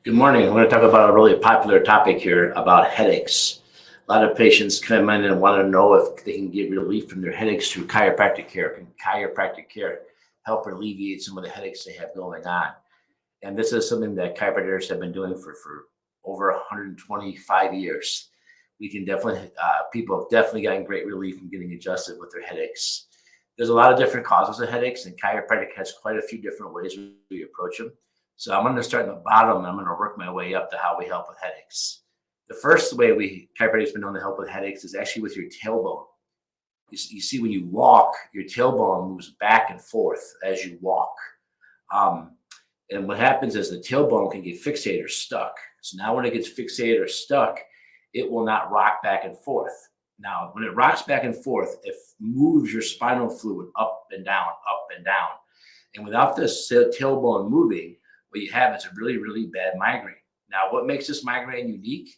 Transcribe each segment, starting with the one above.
Good morning. I'm going to talk about a really popular topic here about headaches. A lot of patients come in and want to know if they can get relief from their headaches through chiropractic care. Can chiropractic care help alleviate some of the headaches they have going on? And this is something that chiropractors have been doing for over 125 years. We can definitely, people have definitely gotten great relief from getting adjusted with their headaches. There's a lot of different causes of headaches, and chiropractic has quite a few different ways we approach them. So I'm going to start in the bottom, and I'm going to work my way up to how we help with headaches. The first way chiropractic has been known to help with headaches is actually with your tailbone. You see, when you walk, your tailbone moves back and forth as you walk. And what happens is the tailbone can get fixated or stuck. So now when it gets fixated or stuck, it will not rock back and forth. Now, when it rocks back and forth, it moves your spinal fluid up and down, up and down. And without this tailbone moving, what you have is a really, really bad migraine. Now, what makes this migraine unique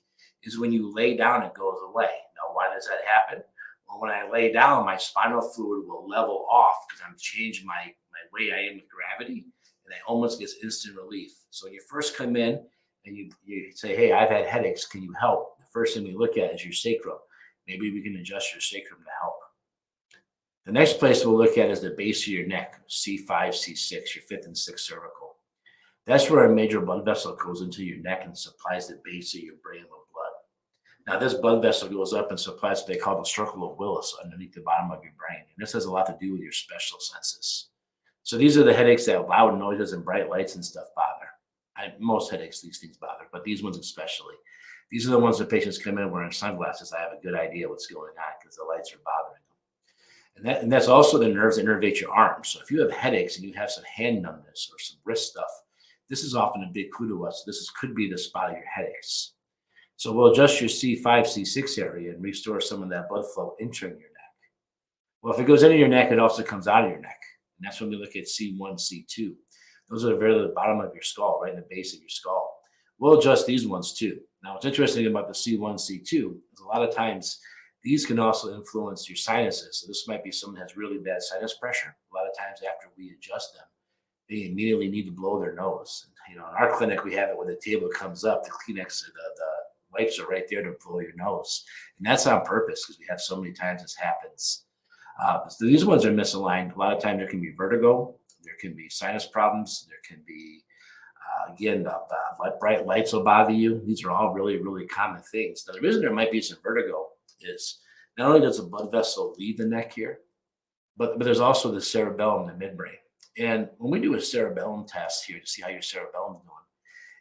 is when you lay down, it goes away. Now, why does that happen? Well, when I lay down, my spinal fluid will level off because I'm changing my way I am with gravity, and I almost get instant relief. So when you first come in and you say, hey, I've had headaches, can you help? The first thing we look at is your sacrum. Maybe we can adjust your sacrum to help. The next place we'll look at is the base of your neck, C5, C6, your fifth and sixth cervical. That's where a major blood vessel goes into your neck and supplies the base of your brain with blood. Now, this blood vessel goes up and supplies what they call the circle of Willis underneath the bottom of your brain. And this has a lot to do with your special senses. So these are the headaches that loud noises and bright lights and stuff bother. Most headaches, these things bother, but these ones especially. These are the ones that patients come in wearing sunglasses. I have a good idea what's going on because the lights are bothering them. And that's also the nerves that innervate your arms. So if you have headaches and you have some hand numbness or some wrist stuff, this is often a big clue to us. Could be the spot of your headaches. So we'll adjust your C5, C6 area and restore some of that blood flow entering your neck. Well, if it goes into your neck, it also comes out of your neck. And that's when we look at C1, C2. Those are the bottom of your skull, right in the base of your skull. We'll adjust these ones too. Now, what's interesting about the C1, C2 is a lot of times these can also influence your sinuses. So this might be someone that has really bad sinus pressure. A lot of times after we adjust them, they immediately need to blow their nose. In our clinic, we have it when the table comes up, the Kleenex or the wipes are right there to blow your nose. And that's on purpose because we have so many times this happens. So these ones are misaligned. A lot of times there can be vertigo. There can be sinus problems. There can be, bright lights will bother you. These are all really, really common things. Now, the reason there might be some vertigo is not only does the blood vessel leave the neck here, but there's also the cerebellum, the midbrain. And when we do a cerebellum test here to see how your cerebellum is doing,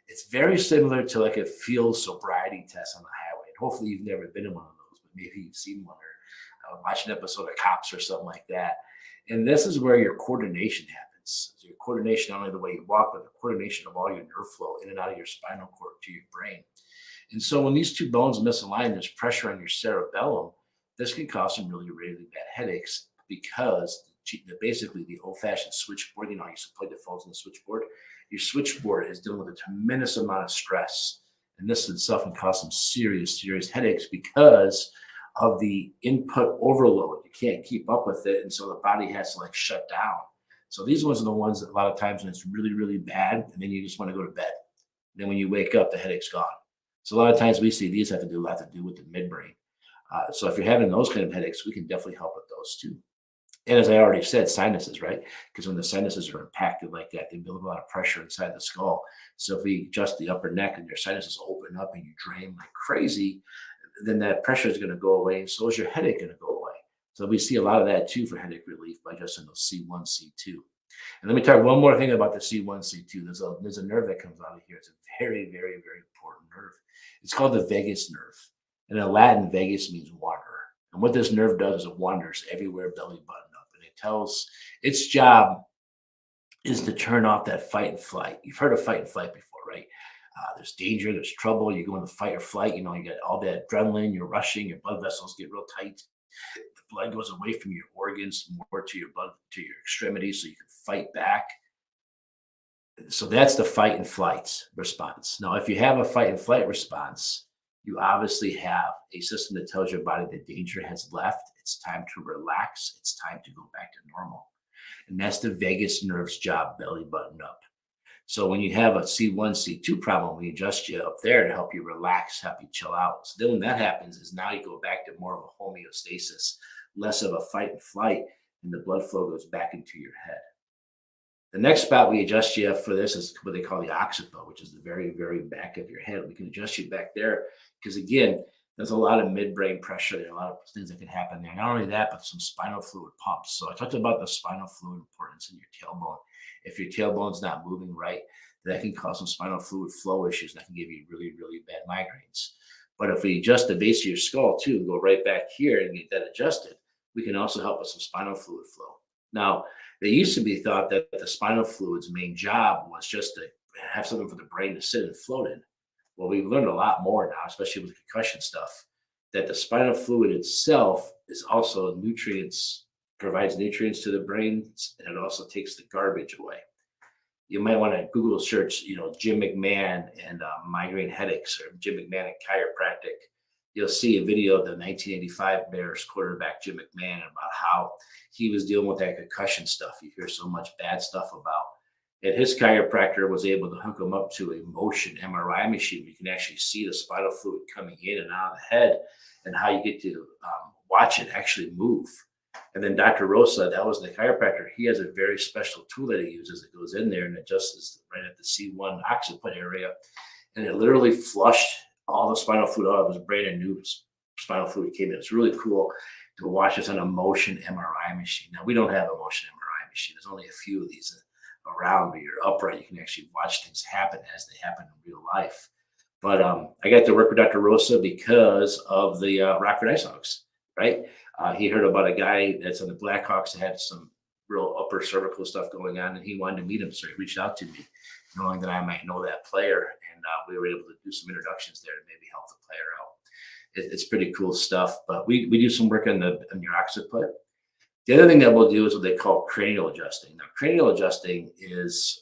it's very similar to like a field sobriety test on the highway. And hopefully you've never been in one of those, but maybe you've seen one or watched an episode of Cops or something like that. And this is where your coordination happens. So your coordination, not only the way you walk, but the coordination of all your nerve flow in and out of your spinal cord to your brain. And so when these two bones misalign, there's pressure on your cerebellum. This can cause some really, really bad headaches because basically the old-fashioned switchboard, you used to plug the phones on the switchboard. Your switchboard is dealing with a tremendous amount of stress. And this itself can cause some serious, serious headaches because of the input overload. You can't keep up with it. And so the body has to shut down. So these ones are the ones that a lot of times when it's really, really bad, and then you just want to go to bed. And then when you wake up, the headache's gone. So a lot of times we see these have a lot to do with the midbrain. So if you're having those kind of headaches, we can definitely help with those too. And as I already said, sinuses, right? Because when the sinuses are impacted like that, they build a lot of pressure inside the skull. So if we adjust the upper neck and your sinuses open up and you drain like crazy, then that pressure is going to go away. And so is your headache going to go away. So we see a lot of that too for headache relief by adjusting those C1, C2. And let me talk one more thing about the C1, C2. There's a nerve that comes out of here. It's a very, very, very important nerve. It's called the vagus nerve. And in Latin, vagus means wanderer. And what this nerve does is it wanders everywhere, belly button up. And it tells its job is to turn off that fight and flight. You've heard of fight and flight before, right? There's danger, there's trouble. You go into fight or flight. You get all that adrenaline. You're rushing. Your blood vessels get real tight. The blood goes away from your organs more to your blood, to your extremities, so you can fight back. So that's the fight and flight response. Now, if you have a fight and flight response, you obviously have a system that tells your body that danger has left. It's time to relax. It's time to go back to normal. And that's the vagus nerve's job, belly button up. So when you have a C1, C2 problem, we adjust you up there to help you relax, help you chill out. So then when that happens is now you go back to more of a homeostasis, less of a fight and flight, and the blood flow goes back into your head. The next spot we adjust you for this is what they call the occipital, which is the very, very back of your head. We can adjust you back there because, again, there's a lot of midbrain pressure. There are a lot of things that can happen there. Not only that, but some spinal fluid pumps. So I talked about the spinal fluid importance in your tailbone. If your tailbone's not moving right, that can cause some spinal fluid flow issues that can give you really, really bad migraines. But if we adjust the base of your skull too, and go right back here and get that adjusted, we can also help with some spinal fluid flow. Now, they used to be thought that the spinal fluid's main job was just to have something for the brain to sit and float in. Well, we've learned a lot more now, especially with the concussion stuff, that the spinal fluid itself is also nutrients, provides nutrients to the brain, and it also takes the garbage away. You might want to Google search, Jim McMahon and migraine headaches, or Jim McMahon and chiropractic. You'll see a video of the 1985 Bears quarterback Jim McMahon about how he was dealing with that concussion stuff. You hear so much bad stuff about. And his chiropractor was able to hook him up to a motion MRI machine. You can actually see the spinal fluid coming in and out of the head, and how you get to watch it actually move. And then Dr. Rosa, that was the chiropractor, he has a very special tool that he uses. It goes in there and adjusts right at the C1 occiput area. And it literally flushed all the spinal fluid out of his brain, and new spinal fluid came in. It's really cool to watch this on a motion MRI machine. Now, we don't have a motion MRI machine. There's only a few of these around where you're upright. You can actually watch things happen as they happen in real life. But I got to work with Dr. Rosa because of the Rockford Ice Hogs, right? He heard about a guy that's on the Blackhawks that had some real upper cervical stuff going on, and he wanted to meet him. So he reached out to me, knowing that I might know that player. And we were able to do some introductions there to maybe help the player out. It's pretty cool stuff. But we do some work on your occiput. The other thing that we'll do is what they call cranial adjusting. Now, cranial adjusting is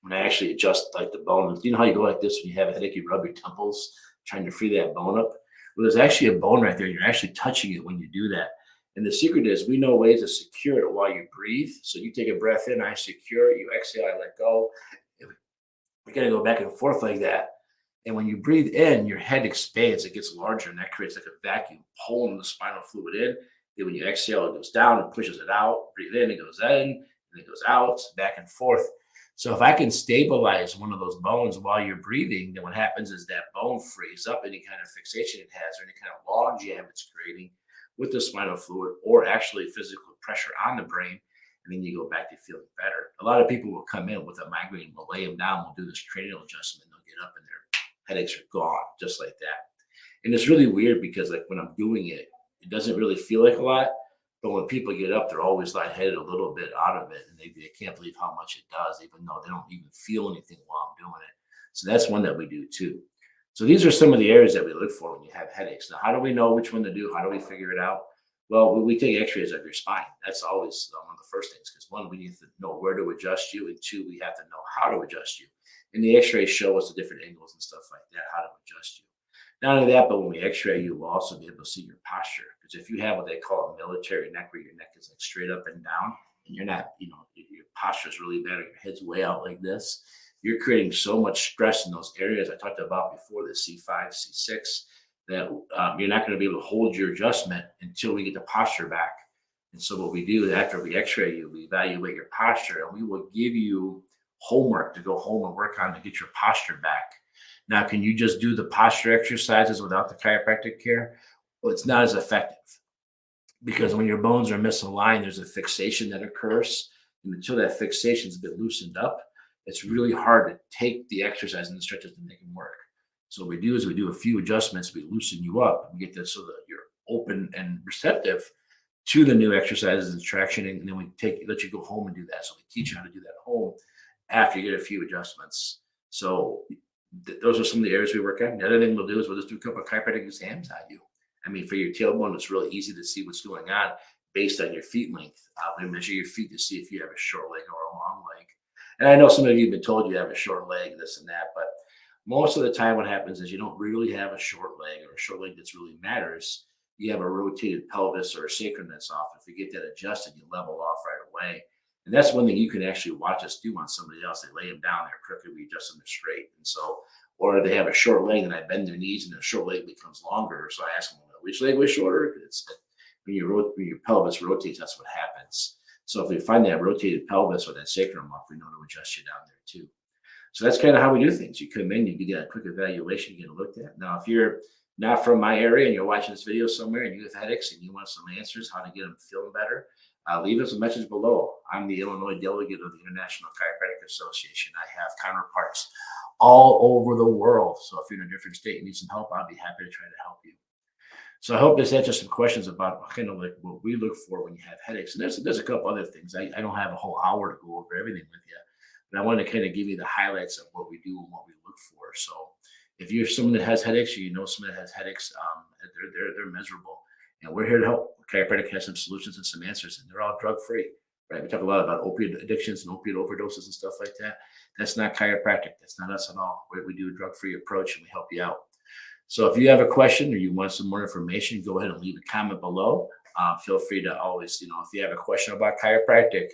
when I actually adjust like the bone. You know how you go like this when you have a headache, you rub your temples, trying to free that bone up? Well, there's actually a bone right there. You're actually touching it when you do that. And the secret is we know ways to secure it while you breathe. So you take a breath in, I secure it, you exhale, I let go. We got to go back and forth like that. And when you breathe in, your head expands, it gets larger, and that creates like a vacuum pulling the spinal fluid in. Then when you exhale, it goes down and pushes it out. Breathe in, it goes in, and it goes out, back and forth. So if I can stabilize one of those bones while you're breathing, then what happens is that bone frees up any kind of fixation it has, or any kind of log jam it's creating with the spinal fluid, or actually physical pressure on the brain. And then you go back to feeling better. A lot of people will come in with a migraine, we'll lay them down, we'll do this cranial adjustment, they'll get up and their headaches are gone, just like that. And it's really weird because like when I'm doing it, it doesn't really feel like a lot. But when people get up, they're always lightheaded a little bit out of it. And they can't believe how much it does, even though they don't even feel anything while I'm doing it. So that's one that we do too. So these are some of the areas that we look for when you have headaches. Now, how do we know which one to do? How do we figure it out? Well, we take x-rays of your spine. That's always one of the first things, because one, we need to know where to adjust you, and two, we have to know how to adjust you. And the x-rays show us the different angles and stuff like that, how to adjust you. Not only that, but when we x-ray you, we'll also be able to see your posture. Because if you have what they call a military neck, where your neck is like straight up and down, and you're not, your posture is really bad, or your head's way out like this, you're creating so much stress in those areas I talked about before, the C5, C6, that you're not going to be able to hold your adjustment until we get the posture back. And so what we do is after we x-ray you, we evaluate your posture, and we will give you homework to go home and work on to get your posture back. Now, can you just do the posture exercises without the chiropractic care? Well, it's not as effective, because when your bones are misaligned, there's a fixation that occurs. And until that fixation's been loosened up, it's really hard to take the exercise and the stretches to make them work. So what we do is we do a few adjustments, we loosen you up, and get that so that you're open and receptive to the new exercises and tractioning, and then we let you go home and do that. So we teach you how to do that at home after you get a few adjustments. So those are some of the areas we work on. The other thing we'll do is we'll just do a couple of chiropractic exams on you. I mean, for your tailbone, it's really easy to see what's going on based on your feet length. We measure your feet to see if you have a short leg or a long leg. And I know some of you have been told you have a short leg, this and that, but most of the time what happens is you don't really have a short leg, or a short leg that's really matters. You have a rotated pelvis or a sacrum that's off. If you get that adjusted, you level off right away. And that's one thing you can actually watch us do on somebody else. They lay them down there crooked, we adjust them straight. And so, or they have a short leg and I bend their knees and the short leg becomes longer. So I ask them, which leg was shorter? It's when your pelvis rotates, that's what happens. So if we find that rotated pelvis or that sacrum off, we know to adjust you down there too. So that's kind of how we do things. You come in, you get a quick evaluation, you get looked at. Now, if you're not from my area and you're watching this video somewhere and you have headaches and you want some answers, how to get them feeling better, leave us a message below. I'm the Illinois delegate of the International Chiropractic Association. I have counterparts all over the world. So if you're in a different state and need some help, I'll be happy to try to help you. So I hope this answers some questions about kind of like what we look for when you have headaches. And there's a couple other things. I don't have a whole hour to go over everything with you, but I want to kind of give you the highlights of what we do and what we look for. So if you're someone that has headaches, or you know someone that has headaches, they're miserable, and we're here to help. Chiropractic has some solutions and some answers, and they're all drug-free, right? We talk a lot about opiate addictions and opiate overdoses and stuff like that. That's not chiropractic. That's not us at all. We do a drug-free approach, and we help you out. So if you have a question or you want some more information, go ahead and leave a comment below. Feel free to always, if you have a question about chiropractic,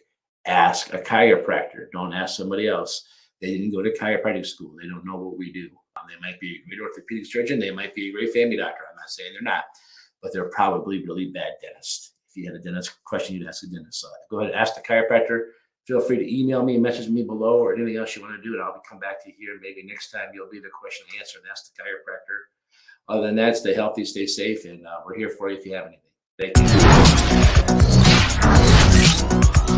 ask a chiropractor. Don't ask somebody else. They didn't go to chiropractic school. They don't know what we do. They might be a great orthopedic surgeon. They might be a great family doctor. I'm not saying they're not, but they're probably really bad dentists. If you had a dentist question, you'd ask a dentist. So go ahead and ask the chiropractor. Feel free to email me, message me below, or anything else you want to do, and I'll come back to you here. Maybe next time you'll be the question and answer and ask the chiropractor. Other than that, stay healthy, stay safe, and we're here for you if you have anything. Thank you.